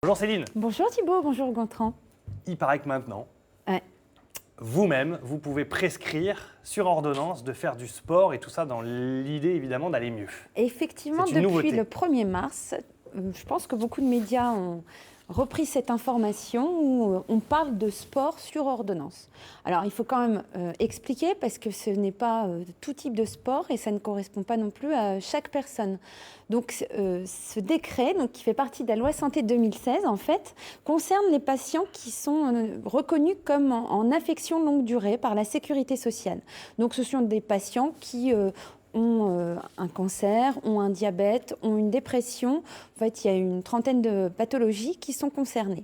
Bonjour Céline. Bonjour Thibaut, bonjour Gontran. Il paraît que maintenant, Ouais. vous-même, vous pouvez prescrire sur ordonnance de faire du sport et tout ça dans l'idée évidemment d'aller mieux. Effectivement, C'est une depuis nouveauté. le 1er mars, je pense que beaucoup de médias ont repris cette information où on parle de sport sur ordonnance. Alors il faut quand même expliquer parce que ce n'est pas tout type de sport et ça ne correspond pas non plus à chaque personne. Donc ce décret, donc, qui fait partie de la loi santé 2016 en fait, concerne les patients qui sont reconnus comme en affection longue durée par la sécurité sociale. Donc ce sont des patients qui ont un cancer, ont un diabète, ont une dépression. En fait, il y a une trentaine de pathologies qui sont concernées.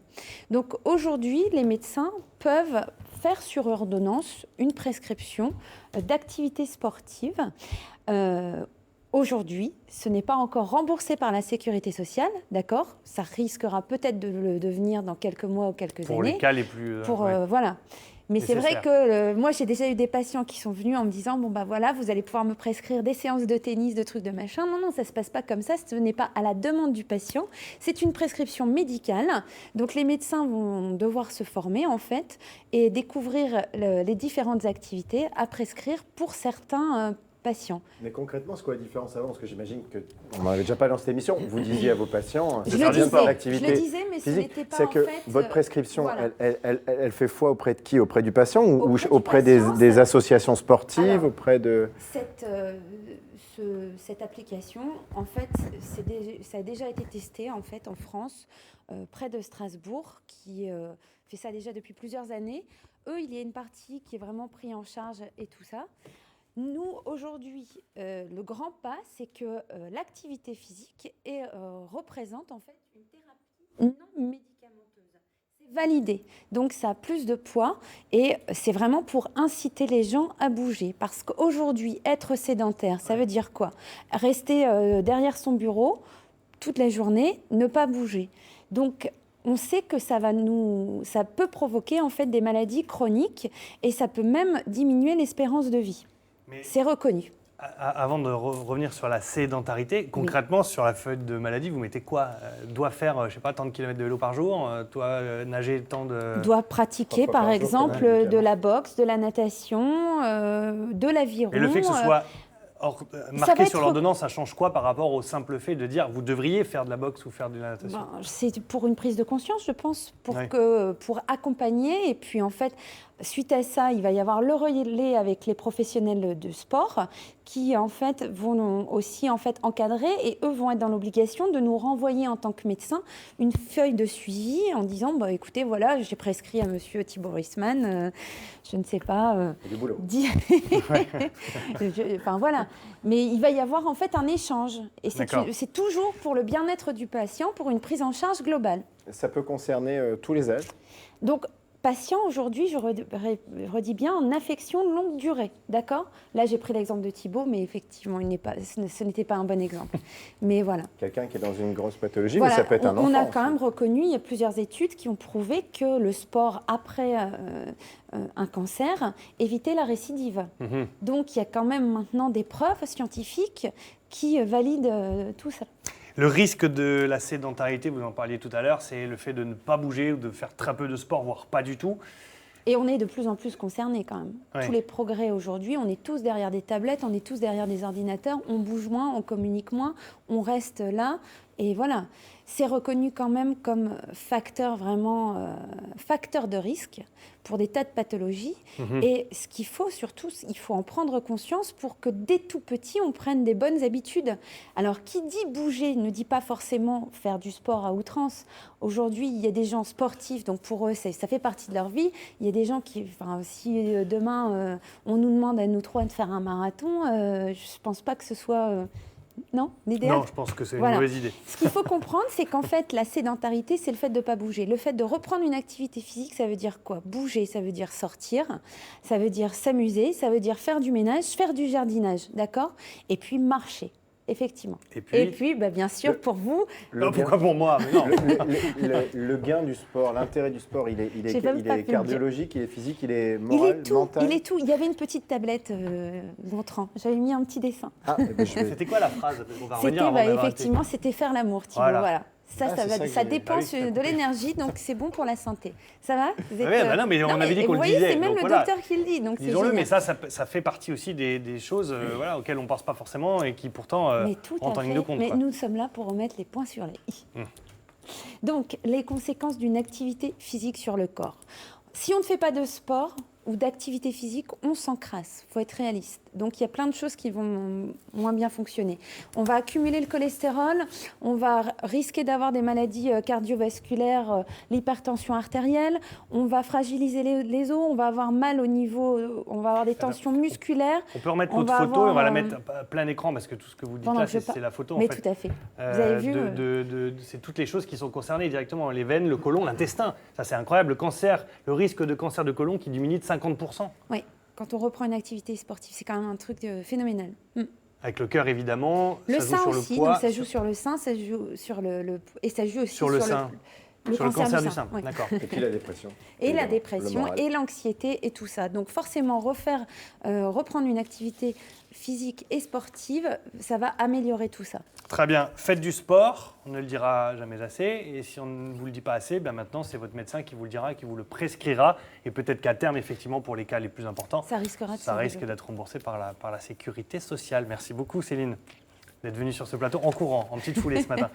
Donc aujourd'hui, les médecins peuvent faire sur ordonnance une prescription d'activité sportive. Aujourd'hui, ce n'est pas encore remboursé par la sécurité sociale, d'accord ? Ça risquera peut-être de le devenir dans quelques mois ou quelques années. Pour les cas les plus... Voilà. Mais c'est vrai nécessaire. que moi, j'ai déjà eu des patients qui sont venus en me disant « Bon, bah voilà, vous allez pouvoir me prescrire des séances de tennis, de trucs de machin. » Non, non, ça ne se passe pas comme ça. Ce n'est pas à la demande du patient. C'est une prescription médicale. Donc, les médecins vont devoir se former, en fait, et découvrir les différentes activités à prescrire pour certains patients. Mais concrètement, c'est quoi la différence avant ? Parce que j'imagine qu'on n'en avait déjà pas dans cette émission. Vous disiez à vos patients, Je le disais, mais ce physique. n'était pas C'est en que fait... votre prescription, voilà. elle fait foi auprès de qui ? Auprès du patient ou Auprès du patient, des associations sportives, Alors, auprès de... Cette application, en fait, ça a déjà été testé en fait en France, près de Strasbourg, qui fait ça déjà depuis plusieurs années. Eux, il y a une partie qui est vraiment prise en charge et tout ça. Nous, aujourd'hui, le grand pas, c'est que l'activité physique représente en fait une thérapie non médicamenteuse. C'est validé, donc ça a plus de poids et c'est vraiment pour inciter les gens à bouger. Parce qu'aujourd'hui, être sédentaire, ça veut dire quoi ? Rester derrière son bureau toute la journée, ne pas bouger. Donc, on sait que ça peut provoquer en fait des maladies chroniques et ça peut même diminuer l'espérance de vie. Mais c'est reconnu. Avant de revenir sur la sédentarité, concrètement, sur la feuille de maladie, vous mettez quoi ? Doit faire, je sais pas, tant de kilomètres de vélo par jour, doit nager tant de... Doit pratiquer, par exemple, de la boxe, de la natation, de l'aviron. Et le fait que ce soit marqué sur l'ordonnance, ça change quoi par rapport au simple fait de dire vous devriez faire de la boxe ou faire de la natation ? C'est pour une prise de conscience, je pense, pour accompagner. Et puis, en fait, suite à ça, il va y avoir le relais avec les professionnels de sport qui, en fait, vont aussi encadrer et eux vont être dans l'obligation de nous renvoyer en tant que médecin une feuille de suivi en disant écoutez, voilà, j'ai prescrit à monsieur Thibaut Reisman, je ne sais pas. Du boulot. Enfin, voilà. Mais il va y avoir en fait un échange. Et c'est toujours pour le bien-être du patient, pour une prise en charge globale. Ça peut concerner tous les âges ? Donc, patient aujourd'hui, je redis bien, en affection longue durée, d'accord ? Là, j'ai pris l'exemple de Thibaut, mais effectivement, ce n'était pas un bon exemple. Mais voilà. Quelqu'un qui est dans une grosse pathologie, voilà, mais ça peut être un enfant. On a quand même reconnu, il y a plusieurs études qui ont prouvé que le sport après un cancer évitait la récidive. Mmh. Donc, il y a quand même maintenant des preuves scientifiques qui valident tout ça. Le risque de la sédentarité, vous en parliez tout à l'heure, c'est le fait de ne pas bouger ou de faire très peu de sport, voire pas du tout. Et on est de plus en plus concernés quand même. Ouais. Tous les progrès aujourd'hui, on est tous derrière des tablettes, on est tous derrière des ordinateurs, on bouge moins, on communique moins, on reste là. Et voilà, c'est reconnu quand même comme facteur de risque pour des tas de pathologies. Mmh. Et ce qu'il faut surtout, il faut en prendre conscience pour que dès tout petit, on prenne des bonnes habitudes. Alors, qui dit bouger ne dit pas forcément faire du sport à outrance. Aujourd'hui, il y a des gens sportifs, donc pour eux, ça fait partie de leur vie. Il y a des gens qui, si demain, on nous demande à nous trois de faire un marathon, je ne pense pas que ce soit... Non, l'idéal. Non, je pense que c'est une mauvaise idée. Ce qu'il faut comprendre, c'est qu'en fait, la sédentarité, c'est le fait de ne pas bouger. Le fait de reprendre une activité physique, ça veut dire quoi ? Bouger, ça veut dire sortir, ça veut dire s'amuser, ça veut dire faire du ménage, faire du jardinage, d'accord ? Et puis marcher. Effectivement. Et puis bien sûr, pour vous... Pourquoi pour moi ? Mais non. Le gain du sport, l'intérêt du sport, il est cardiologique, il est physique, il est moral, mental. Il est tout. Il y avait une petite tablette Gontran. J'avais mis un petit dessin. C'était quoi la phrase ? Effectivement, c'était faire l'amour, Thibaut. Voilà. Ça dépense de l'énergie, donc c'est bon pour la santé. Ça va? Non, mais on avait dit qu'on le disait. C'est même le docteur qui le dit. Disons-le, mais ça fait partie aussi des choses auxquelles on ne pense pas forcément et qui pourtant rentrent en ligne de compte. Mais nous sommes là pour remettre les points sur les i. Donc, les conséquences d'une activité physique sur le corps. Si on ne fait pas de sport ou d'activité physique, on s'encrasse. Il faut être réaliste. Donc, il y a plein de choses qui vont moins bien fonctionner. On va accumuler le cholestérol, on va risquer d'avoir des maladies cardiovasculaires, l'hypertension artérielle, on va fragiliser les os, on va avoir mal au niveau, on va avoir des tensions musculaires. On peut remettre votre photo et on va la mettre à plein écran parce que tout ce que vous dites là, c'est la photo. Mais tout à fait. Vous avez vu c'est toutes les choses qui sont concernées directement. Les veines, le côlon, l'intestin. Ça, c'est incroyable. Le cancer, le risque de cancer de côlon qui diminue de 50%. Oui. Quand on reprend une activité sportive, c'est quand même un truc phénoménal. Avec le cœur, évidemment. Le sein joue aussi, sur le poids, donc ça joue sur le sein, ça joue sur et ça joue aussi sur le sein. Le cancer du sein. Oui. D'accord. Et puis la dépression. Et la dépression, et l'anxiété, et tout ça. Donc forcément, reprendre une activité physique et sportive, ça va améliorer tout ça. Très bien. Faites du sport, on ne le dira jamais assez. Et si on ne vous le dit pas assez, maintenant, c'est votre médecin qui vous le dira, qui vous le prescrira. Et peut-être qu'à terme, effectivement, pour les cas les plus importants, ça risque d'être remboursé par la sécurité sociale. Merci beaucoup, Céline, d'être venue sur ce plateau en courant, en petite foulée ce matin.